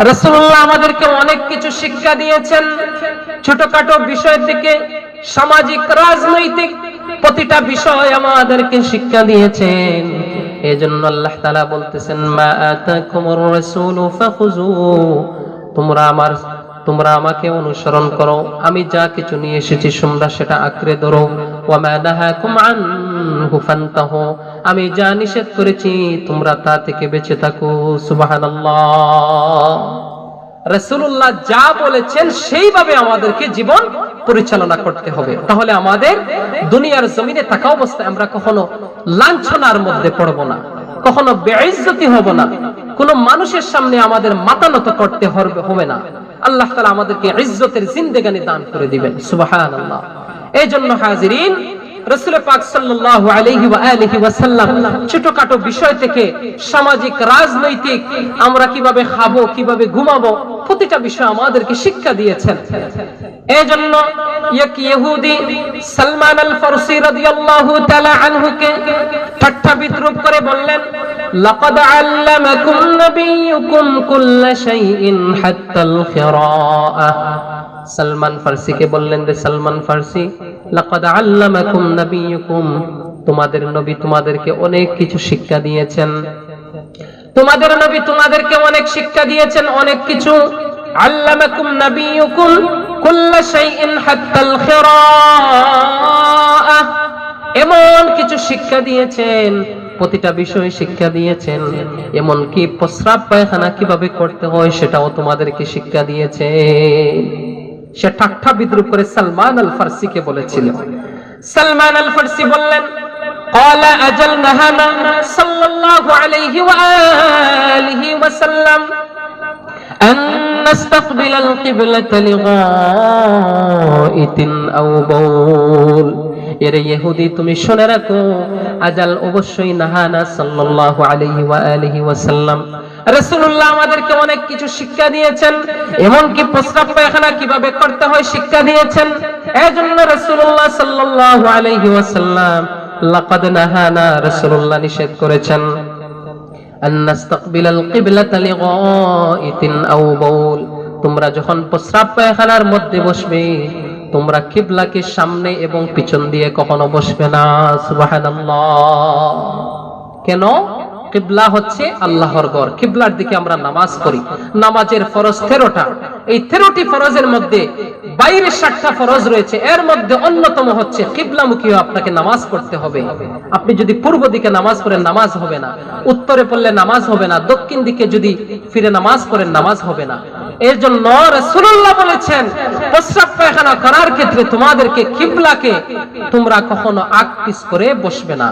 রাসূলুল্লাহ আমাদেরকে অনেক কিছু শিক্ষা দিয়েছেন, ছোটখাটো বিষয় থেকে সামাজিক রাজনৈতিক প্রতিটা বিষয় আমাদেরকে শিক্ষা দিয়েছেন। এজন্য আল্লাহ তাআলা বলতেছেন, মা আতাকুমুর রাসূলু ফাখুযুহু, তোমরা আমাকে অনুসরণ করো, আমি যা কিছু নিয়ে এসেছি তোমরা সেটা আঁকড়ে ধরো। ওয়া মা নাহাকুম আনহু ফান্তাহু, আমি যা নিষেধ করেছি তোমরা তা থেকে বেঁচে থাকো। সুবহানাল্লাহ। রাসূলুল্লাহ যা বলেছেন সেইভাবে আমাদেরকে জীবন পরিচালনা করতে হবে, তাহলে আমাদের দুনিয়ার জমিনে থাকা অবস্থায় আমরা কখনো লাঞ্ছনার মধ্যে পড়ব না, কখনো বেইজ্জতি হব না, কোন মানুষের সামনে আমাদের মাথা নত করতে হবে না। আল্লাহ তাআলা আমাদেরকে ইজ্জতের জিন্দেগানি দান করে দিবেন। সুবহানাল্লাহ। এই জন্য হাজিরিন, রাসূল পাক সাল্লাল্লাহু আলাইহি ওয়া আলিহি ওয়াসাল্লাম ছোটখাটো বিষয় থেকে সামাজিক রাজনৈতিক আমরা কিভাবে খাবো, কিভাবে ঘুমাবো, প্রতিটা বিষয় আমাদেরকে শিক্ষা দিয়েছেন। এই জন্য এক ইহুদি সালমান আল ফারসি রাদিয়াল্লাহু তাআলা আনহুকে ঠাট্টা বিদ্রূপ করে বললেন, লাকাদ আল্লামাকুম নাবিয়্যুকুম কুল্লা শাইইন হাত্তাল খিরাআহ। সালমান ফারসিকে বললেন, রে সালমান ফারসি, লাকাদ আল্লামাকুম নাবিয়্যুকুম, তোমাদের নবী তোমাদেরকে অনেক কিছু শিক্ষা দিয়েছেন, তোমাদের নবী তোমাদেরকে অনেক শিক্ষা দিয়েছেন, অনেক কিছু। আল্লামাকুম নাবিয়্যুকুম কুল্লা শাইইন হাত্তাল খিরাআহ, এমন কিছু শিক্ষা দিয়েছেন, প্রতিটা বিষয় শিক্ষা দিয়েছেন, এমনকি প্রস্রাব পায়খানা কিভাবে করতে হয় সেটাও তোমাদেরকে শিক্ষা দিয়েছে। সে ঠাট্টা বিদ্রূপ করে সালমান আল ফারসিকে বলেছিল। সালমান আল ফারসি বললেন, قال أجل نهانا صلى الله عليه وآله وسلم أن نستقبل القبلة لغائط أو بول। এরে ইহুদি, তুমি শুনে রাখো, আজাল অবশ্যই নাহানা সাল্লাল্লাহু আলাইহি ওয়া আলিহি ওয়াসাল্লাম, রাসূলুল্লাহ আমাদেরকে অনেক কিছু শিক্ষা দিয়েছেন, এমনকি প্রস্রাব পায়খানা কিভাবে করতে হয় শিক্ষা দিয়েছেন। এজন্য রাসূলুল্লাহ সাল্লাল্লাহু আলাইহি ওয়াসাল্লাম লাকাদ নাহানা, রাসূলুল্লাহ নিষেধ করেছেন, আন নাস্তাকবিলাল কিবলাতা লিগাইতিন আও বাউল, তোমরা যখন প্রস্রাব পায়খানার মধ্যে বসবে তোমরা কিবলাকে সামনে এবং পিছন দিয়ে কখনো বসবে না। সুবহানাল্লাহ। কেন? কিবলা হচ্ছে আল্লাহর ঘর, কিবলার দিকে আমরা নামাজ পড়ি। নামাজের ফরজ 13টা, এই 13টি ফরজের মধ্যে বাইরে 7টা ফরজ রয়েছে, এর মধ্যে অন্যতম হচ্ছে কিবলামুখী আপনাকে নামাজ পড়তে হবে। আপনি যদি পূর্ব দিকে নামাজ পড়েন নামাজ হবে না, উত্তরে পড়লে নামাজ হবে না, দক্ষিণ দিকে যদি ফিরে নামাজ পড়েন নামাজ হবে না। এর জন্য রাসূলুল্লাহ বলেছেন, প্রস্রাব পায়খানা করার ক্ষেত্রে তোমাদেরকে কিবলাকে তোমরা কখনো আগ পিছ করে বসবে না।